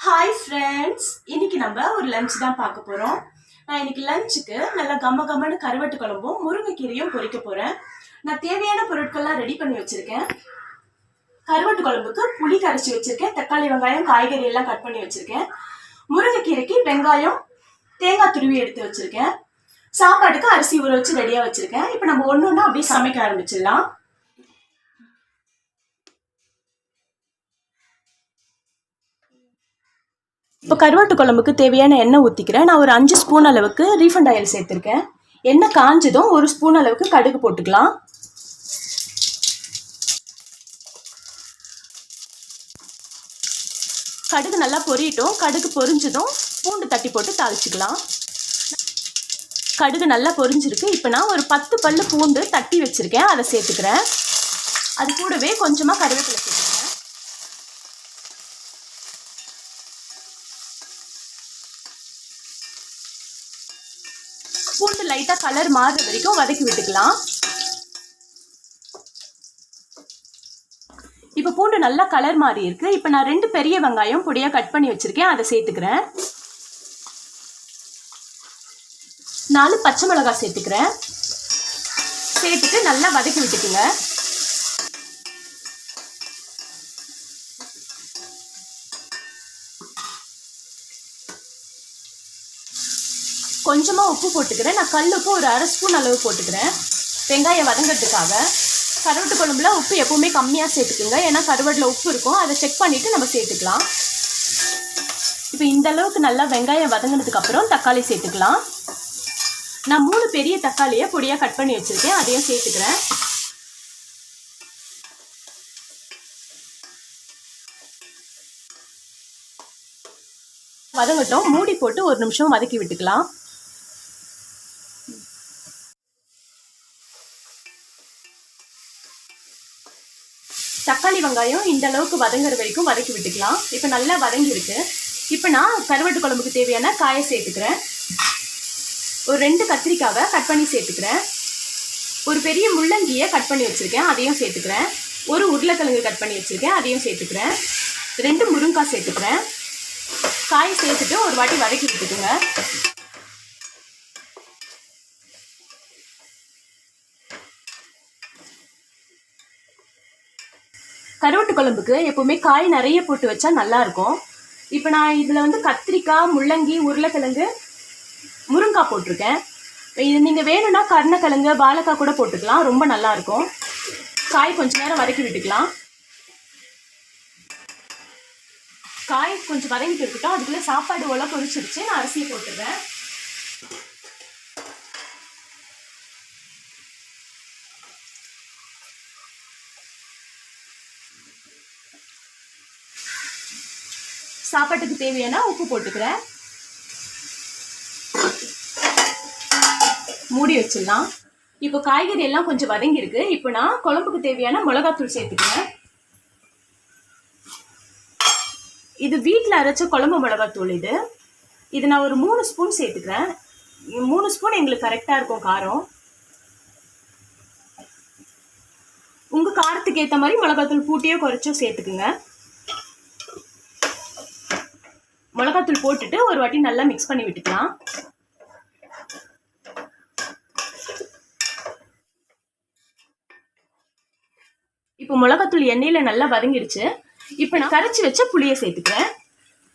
Hi friends, இன்னைக்கு நம்ம ஒரு லஞ்ச் தான் பார்க்க போகிறோம். நான் இன்னைக்கு லஞ்சுக்கு நல்லா கம்மன்னு கருவாட்டு குழம்பும் முருங்கைக்கீரையும் பொரிக்க போகிறேன். நான் தேவையான பொருட்கள்லாம் ரெடி பண்ணி வச்சுருக்கேன். கருவாட்டு குழம்புக்கு புளி கரைச்சி வச்சுருக்கேன், தக்காளி வெங்காயம் காய்கறி எல்லாம் கட் பண்ணி வச்சுருக்கேன். முருங்கைக்கீரைக்கு வெங்காயம் தேங்காய் துருவி எடுத்து வச்சுருக்கேன். சாப்பாட்டுக்கு அரிசி ஊற வச்சு ரெடியாக வச்சுருக்கேன். இப்போ நம்ம ஒன்று ஒன்றா அப்படியே சமைக்க ஆரம்பிச்சிடலாம். இப்போ கருவாட்டு குழம்புக்கு தேவையான எண்ணெய் ஊற்றிக்கிறேன். நான் ஒரு 5 ஸ்பூன் அளவுக்கு ரீஃபண்ட் ஆயில் சேர்த்துருக்கேன். எண்ணெய் காஞ்சதும் 1 ஸ்பூன் அளவுக்கு கடுகு போட்டுக்கலாம். கடுகு நல்லா பொரியட்டும். கடுகு பொரிஞ்சதும் பூண்டு தட்டி போட்டு தாளிச்சுக்கலாம். கடுகு நல்லா பொரிஞ்சிருக்கு. இப்போ நான் ஒரு 10 பல்லு பூண்டு தட்டி வச்சுருக்கேன், அதை சேர்த்துக்கிறேன். அது கூடவே கொஞ்சமாக கருவேப்பிலை சேர்த்துக்கிறேன். பூண்டு லைட்டாக கலர் மாறுற வரைக்கும் வதக்கி விட்டுக்கலாம். இப்போ பூண்டு நல்லா கலர் மாறி இருக்கு. இப்போ நான் 2 பெரிய வெங்காயம் பொடியாக கட் பண்ணி வச்சிருக்கேன், அதை சேர்த்துக்கிறேன். 4 பச்சை மிளகாய் சேர்த்துக்கிறேன். சேர்த்துட்டு நல்லா வதக்கி விட்டுக்குங்க. கொஞ்சமாக உப்பு போட்டுக்கிறேன். நான் கல் உப்பு ஒரு 1/2 ஸ்பூன் அளவு போட்டுக்கிறேன், வெங்காயம் வதங்கிறதுக்காக. கருவாட்டு குழம்புல உப்பு எப்பவுமே கம்மியாக சேர்த்துக்குங்க, ஏன்னா கருவாட்டில் உப்பு இருக்கும். அதை செக் பண்ணிவிட்டு நம்ம சேர்த்துக்கலாம். இப்போ இந்த அளவுக்கு நல்லா வெங்காயம் வதங்கினதுக்கு அப்புறம் தக்காளி சேர்த்துக்கலாம். நான் 3 பெரிய தக்காளியை பொடியாக கட் பண்ணி வச்சுருக்கேன், அதையும் சேர்த்துக்கிறேன். வதங்கட்டும். மூடி போட்டு 1 நிமிஷம் வதக்கி விட்டுக்கலாம். தக்காளி வெங்காயம் இந்த அளவுக்கு வதங்குற வரைக்கும் வதக்கி விட்டுக்கலாம். இப்போ நல்லா வதங்கிருக்கு. இப்போ நான் கருவாட்டு குழம்புக்கு தேவையான காயை சேர்த்துக்கிறேன். ஒரு 2 கத்திரிக்காவை கட் பண்ணி சேர்த்துக்கிறேன். ஒரு பெரிய முள்ளங்கியை கட் பண்ணி வச்சுருக்கேன், அதையும் சேர்த்துக்கிறேன். ஒரு உருளைக்கிழங்கு கட் பண்ணி வச்சுருக்கேன், அதையும் சேர்த்துக்கிறேன். 2 முருங்கைக்காய் சேர்த்துக்கிறேன். காயை சேர்த்துட்டு ஒரு வாட்டி வதக்கி விட்டுக்குங்க. கருவாட்டு குழம்புக்கு எப்பவுமே காய் நிறைய போட்டு வச்சா நல்லா இருக்கும். இப்போ நான் இதில் கத்திரிக்காய், முள்ளங்கி, உருளைக்கிழங்கு, முருங்கைக்காய் போட்டிருக்கேன். இது நீங்கள் வேணும்னா கருணக்கிழங்கு, வாழைக்காய் கூட போட்டுக்கலாம், ரொம்ப நல்லா இருக்கும். காய் கொஞ்சம் நேரம் வதக்கி விட்டுக்கலாம். காய் கொஞ்சம் வதங்கிட்டு இருக்கட்டும். அதுக்குள்ளே சாப்பாடு ஒலை பொரிச்சிருச்சு, நான் அரிசியை போட்டுடுறேன். சாப்பாட்டுக்கு தேவையான உப்பு போட்டுக்கிறேன். மூடி வச்சிடலாம். இப்போ காய்கறி எல்லாம் கொஞ்சம் வதங்கிருக்கு. இப்போ நான் குழம்புக்கு தேவையான மிளகாத்தூள் சேர்த்துக்கிறேன். இது வீட்டில் அரைச்ச குழம்பு மிளகாத்தூள். இது நான் ஒரு 3 ஸ்பூன் சேர்த்துக்கிறேன். 3 ஸ்பூன் எங்களுக்கு கரெக்டாக இருக்கும் காரம். உங்கள் காரத்துக்கு ஏற்ற மாதிரி மிளகாத்தூள் கூட்டியோ குறைச்சோ சேர்த்துக்குங்க. மிளகாத்தூள் போட்டுட்டு ஒரு வாட்டி நல்லா மிக்ஸ் பண்ணி விட்டுக்கலாம். இப்போ மிளகாத்தூள் எண்ணெயில் நல்லா வதங்கிடுச்சு. இப்போ நான் கரைச்சி வச்ச புளியை சேர்த்துக்கிறேன்.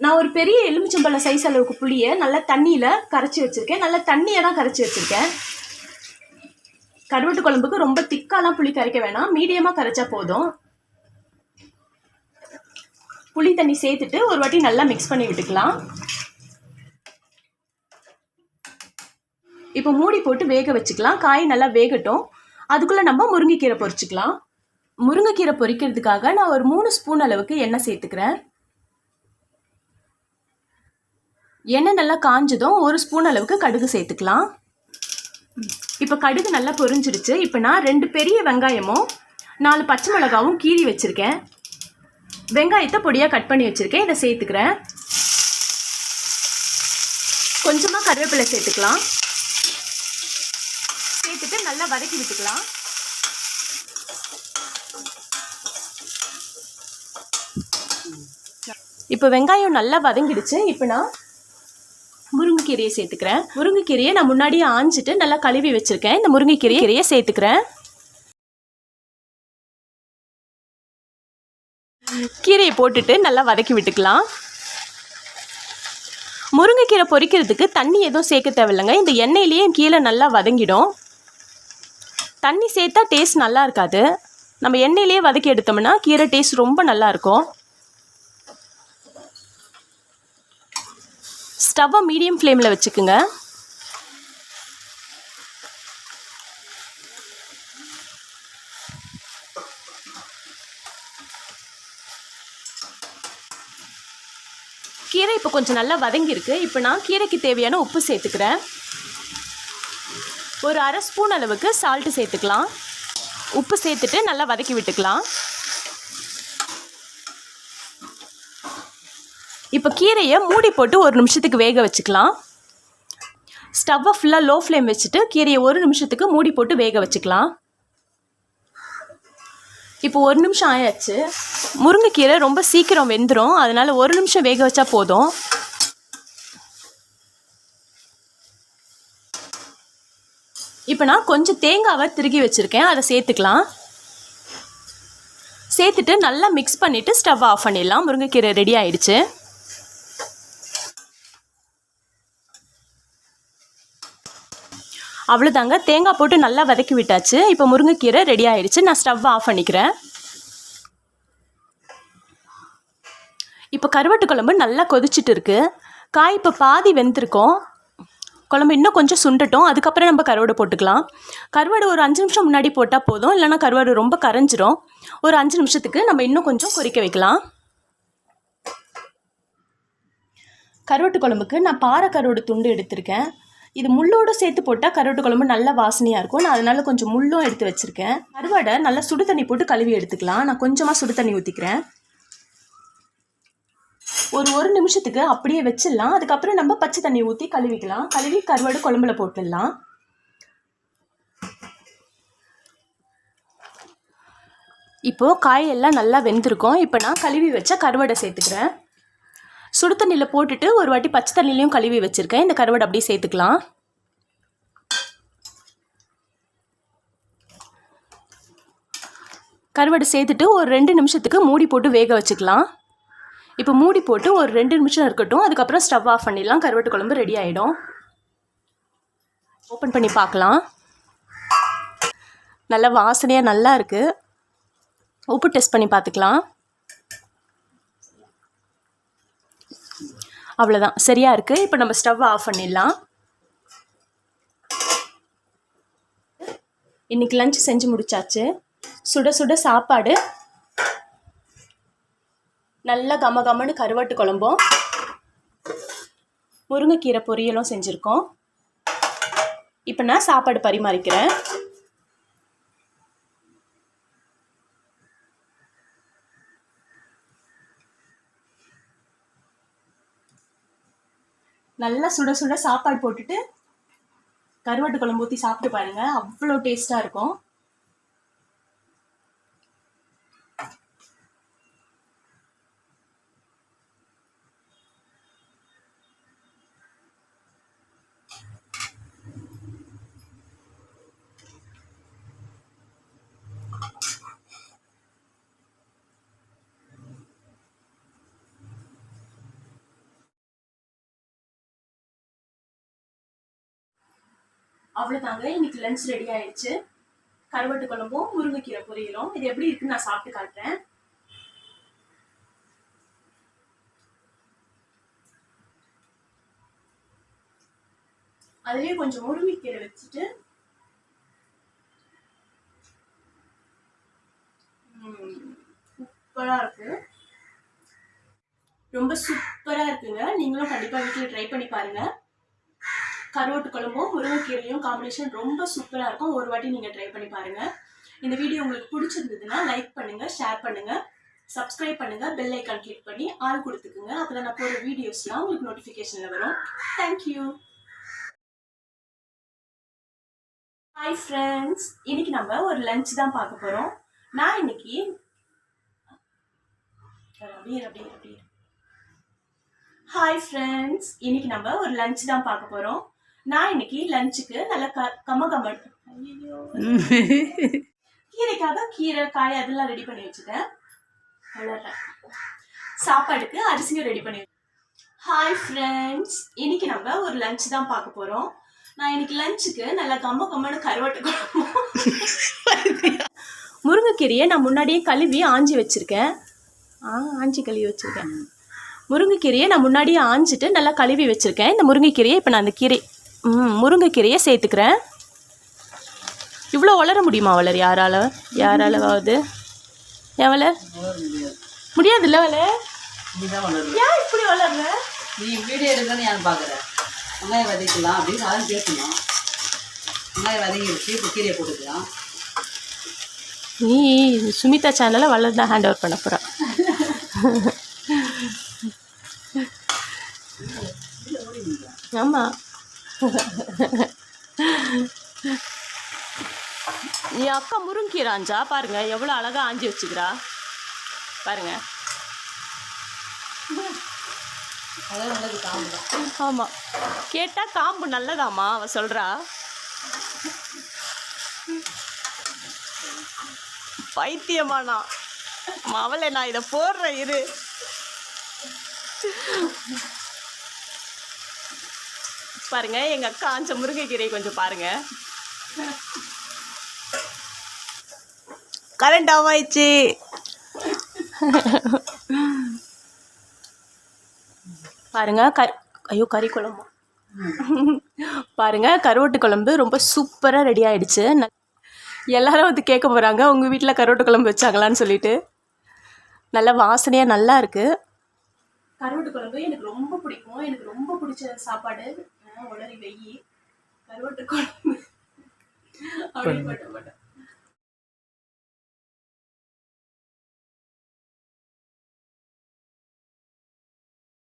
நான் ஒரு பெரிய எலுமிச்சம்பழ சைஸ் அளவுக்கு புளியை நல்லா தண்ணியில் கரைச்சி வச்சுருக்கேன். நல்லா தண்ணியை தான் கரைச்சி வச்சுருக்கேன். கருவாட்டு குழம்புக்கு ரொம்ப திக்காலாம் புளி கரைக்க வேணாம், மீடியமாக கரைச்சா போதும். புளி தண்ணி சேர்த்துட்டு ஒரு வாட்டி நல்லா மிக்ஸ் பண்ணி விட்டுக்கலாம். இப்போ மூடி போட்டு வேக வச்சுக்கலாம். காய் நல்லா வேகட்டும். அதுக்குள்ளே நம்ம முருங்கைக்கீரை பொரிச்சுக்கலாம். முருங்கைக்கீரை பொரிக்கிறதுக்காக நான் ஒரு 3 ஸ்பூன் அளவுக்கு எண்ணெய் சேர்த்துக்கிறேன். எண்ணெய் நல்லா காஞ்சதும் 1 ஸ்பூன் அளவுக்கு கடுகு சேர்த்துக்கலாம். இப்போ கடுகு நல்லா பொரிஞ்சிடுச்சு. இப்போ நான் 2 பெரிய வெங்காயமும் 4 பச்சை மிளகாவும் கீறி வச்சுருக்கேன். வெங்காயத்தை பொடியாக கட் பண்ணி வச்சுருக்கேன், இதை சேர்த்துக்கிறேன். கொஞ்சமாக கருவேப்பிலை சேர்த்துக்கலாம். சேர்த்துட்டு நல்லா வதக்கி விட்டுக்கலாம். இப்போ வெங்காயம் நல்லா வதங்கிடுச்சு. இப்போ நான் முருங்கைக்கீரையை சேர்த்துக்கிறேன். முருங்கைக்கீரையை நான் முன்னாடியே ஆஞ்சிட்டு நல்லா கழுவி வச்சுருக்கேன். இந்த முருங்கைக்கீரையை சேர்த்துக்கிறேன். கீரையை போட்டுட்டு நல்லா வதக்கி விட்டுக்கலாம். முருங்கைக்கீரை பொரிக்கிறதுக்கு தண்ணி எதுவும் சேர்க்க தேவையில்லைங்க. இந்த எண்ணெயிலேயே கீரை நல்லா வதங்கிடும். தண்ணி சேர்த்தா டேஸ்ட் நல்லா இருக்காது. நம்ம எண்ணெயிலேயே வதக்கி எடுத்தோம்னா கீரை டேஸ்ட் ரொம்ப நல்லாயிருக்கும். ஸ்டவ்வை மீடியம் ஃப்ளேமில் வச்சுக்குங்க. கீரை இப்போ கொஞ்சம் நல்லா வதங்கியிருக்கு. இப்போ நான் கீரைக்கு தேவையான உப்பு சேர்த்துக்கிறேன். ஒரு அரை ஸ்பூன் அளவுக்கு சால்ட்டு சேர்த்துக்கலாம். உப்பு சேர்த்துட்டு நல்லா வதக்கி விட்டுக்கலாம். இப்போ கீரையை மூடி போட்டு 1 நிமிஷத்துக்கு வேக வச்சுக்கலாம். ஸ்டவ்வை ஃபுல்லாக லோ ஃப்ளேம் வச்சுட்டு கீரையை 1 நிமிஷத்துக்கு மூடி போட்டு வேக வச்சுக்கலாம். இப்போ 1 நிமிஷம் ஆயாச்சு. முருங்கைக்கீரை ரொம்ப சீக்கிரம் வெந்துடும். அதனால் 1 நிமிஷம் வேக வச்சா போதும். இப்போ நான் கொஞ்சம் தேங்காவை திருகி வச்சுருக்கேன். அதை சேர்த்துக்கலாம். சேர்த்துட்டு நல்லா மிக்ஸ் பண்ணிவிட்டு ஸ்டவ் ஆஃப் பண்ணிடலாம். முருங்கைக்கீரை ரெடி ஆயிடுச்சு. அவ்வளோதாங்க, தேங்காய் போட்டு நல்லா வதக்கி விட்டாச்சு. இப்போ முருங்கைக்கீரை ரெடி ஆயிடுச்சு. நான் ஸ்டவ் ஆஃப் பண்ணிக்கிறேன். இப்போ கருவாட்டு குழம்பு நல்லா கொதிச்சுட்டு இருக்கு. காய் இப்போ பாதி வெந்திருக்கும். குழம்பு இன்னும் கொஞ்சம் சுண்டட்டும். அதுக்கப்புறம் நம்ம கருவாடு போட்டுக்கலாம். கருவாடு ஒரு 5 நிமிஷம் முன்னாடி போட்டால் போதும். இல்லைனா கருவாடு ரொம்ப கரைஞ்சிரும். ஒரு 5 நிமிஷத்துக்கு நம்ம இன்னும் கொஞ்சம் கொதிக்க வைக்கலாம். கருவாட்டு குழம்புக்கு நான் பாறை கருவாடு துண்டு எடுத்திருக்கேன். இது முள்ளோடு சேர்த்து போட்டால் கருவாட்டு குழம்பு நல்லா வாசனையாக இருக்கும். நான் அதனால் கொஞ்சம் முள்ளும் எடுத்து வச்சுருக்கேன். கருவாடை நல்லா சுடு தண்ணி போட்டு கழுவி எடுத்துக்கலாம். நான் கொஞ்சமாக சுடு தண்ணி ஊற்றிக்கிறேன். ஒரு நிமிஷத்துக்கு அப்படியே வச்சிடலாம். அதுக்கப்புறம் நம்ம பச்சை தண்ணி ஊற்றி கழுவிக்கலாம். கழுவி கருவாடு குழம்புல போட்டுடலாம். இப்போது காயெல்லாம் நல்லா வெந்திருக்கும். இப்போ நான் கழுவி வச்ச கருவாடை சேர்த்துக்கிறேன். சுடு தண்ணியில் போட்டுட்டு ஒரு வாட்டி பச்சை தண்ணிலையும் கழுவி வச்சுருக்கேன். இந்த கருவாடை அப்படியே சேர்த்துக்கலாம். கருவாடை சேர்த்துட்டு ஒரு 2 நிமிஷத்துக்கு மூடி போட்டு வேக வச்சுக்கலாம். இப்போ மூடி போட்டு ஒரு 2 நிமிஷம் இருக்கட்டும். அதுக்கப்புறம் ஸ்டவ் ஆஃப் பண்ணிடலாம். கருவாட்டு குழம்பு ரெடி ஆகிடும். ஓப்பன் பண்ணி பார்க்கலாம். நல்லா வாசனையாக நல்லா இருக்குது. உப்பு டெஸ்ட் பண்ணி பார்த்துக்கலாம். அவ்வளோதான், சரியாக இருக்குது. இப்போ நம்ம ஸ்டவ் ஆஃப் பண்ணிடலாம். இன்றைக்கி லஞ்ச் செஞ்சு முடிச்சாச்சு. சுட சுட சாப்பாடு, நல்ல கமகமன்னு கருவாட்டு குழம்பும் முருங்கைக்கீரை பொரியலும் செஞ்சுருக்கோம். இப்போ நான் சாப்பாடு பரிமாறிக்கிறேன். நல்லா சுட சுட சாப்பாடு போட்டுட்டு கருவாட்டு குழம்பு ஊற்றி சாப்பிட்டு பாருங்க. அவ்வளோ டேஸ்ட்டாக இருக்கும். அவ்வளோதாங்க, இன்னைக்கு லஞ்ச் ரெடி ஆயிடுச்சு. கருவாட்டு குழம்பும் முருங்கைக்கீரை பொரியலும். இது எப்படி இருக்குன்னு நான் சாப்பிட்டு காட்டுறேன். அதுலேயே கொஞ்சம் முருங்கைக்கீரை வச்சுட்டு சூப்பராக இருக்கு. ரொம்ப சூப்பராக இருக்குங்க. நீங்களும் கண்டிப்பாக வீட்டில் ட்ரை பண்ணி பாருங்கள். கருவாட்டு குழம்பும் முருங்கைக்கீரையும் காம்பினேஷன் ரொம்ப சூப்பராக இருக்கும். ஒரு வாட்டி நீங்கள் ட்ரை பண்ணி பாருங்கள். இந்த வீடியோ உங்களுக்கு பிடிச்சிருந்ததுன்னா லைக் பண்ணுங்கள், ஷேர் பண்ணுங்கள், சப்ஸ்கிரைப் பண்ணுங்கள், பெல் ஐக்கான் கிளிக் பண்ணி ஆல் கொடுத்துக்குங்க. அப்போ தான் நான் போகிற வீடியோஸ்லாம் உங்களுக்கு நோட்டிஃபிகேஷனில் வரும். தேங்க்யூ. ஹாய் ஃப்ரெண்ட்ஸ், இன்னைக்கு நம்ம ஒரு லஞ்ச் தான் பார்க்க போகிறோம். நான் இன்னைக்கு அப்படியே ஹாய் ஃப்ரெண்ட்ஸ், இன்னைக்கு நம்ம ஒரு லஞ்ச் தான் பார்க்க போறோம். நான் இன்னைக்கு லஞ்சுக்கு நல்ல கமகமன் கீரைக்காக கீரை காய் அதெல்லாம் ரெடி பண்ணி வச்சுட்டேன். சாப்பாடுக்கு அரிசியும் ரெடி பண்ணி. ஹாய் ஃப்ரெண்ட்ஸ், இன்னைக்கு நம்ம ஒரு லஞ்ச் தான் பார்க்க போறோம். நான் இன்னைக்கு லஞ்சுக்கு நல்ல கம்மன்னு கருவாட்டு குழம்பு முருங்கைக்கீரையை நான் முன்னாடியே கழுவி ஆஞ்சி வச்சிருக்கேன். கழுவி வச்சிருக்கேன். முருங்கைக்கீரையை நான் முன்னாடியே ஆஞ்சிட்டு நல்லா கழுவி வச்சுருக்கேன். இந்த முருங்கைக்கீரையை இப்போ நான் அந்த முருங்கைக்கீரையை சேர்த்துக்கிறேன். இவ்வளோ வளர முடியுமா? யாராலவாவது எவ்வளோ முடியாதுல்ல? ஏன் இப்படி வளர்ற? நீ வீடியோ எடுக்கணும்னு யாரும் பார்க்குறேன். வெங்காயம் வதக்கலாம் அப்படின்னு அதான் பேசணும். வெங்காயம் வதங்கிடுச்சு, இப்போ கீரையை போட்டுக்கலாம். நீ சுமிதா சேனலை வளர்தான் ஹேண்ட் ஓவர் பண்ண போகிறான். ஆமாம், என் அக்கா முருங்கீரை ஆஞ்சா பாருங்க, எவ்வளோ அழகாக ஆஞ்சி வச்சுக்கிறா பாருங்க. ஆமாம், கேட்டால் காம்பு நல்லதாம்மா அவ சொல்கிறா. பைத்தியமானா அவளை நான் இதை போடுறேன் இரு. பாருங்க, எங்க அக்கா ஆஞ்ச முருங்கைக்கீரை கொஞ்சம் பாருங்க. கரண்ட் ஆஃப் ஆயிடுச்சு. பாருங்க ஐயோ கறி குழம்பு பாருங்க, கருவாட்டு குழம்பு ரொம்ப சூப்பராக ரெடி ஆயிடுச்சு. எல்லாரும் வந்து கேட்க போகிறாங்க, உங்கள் வீட்டில் கருவாட்டு குழம்பு வச்சாங்களான்னு சொல்லிட்டு. நல்ல வாசனையாக நல்லா இருக்குது. கருவாட்டு குழம்பு எனக்கு ரொம்ப பிடிக்கும். எனக்கு ரொம்ப பிடிச்ச சாப்பாடு. உளறி வெயி கருவாட்டு குழம்பு அப்படிப்பட்ட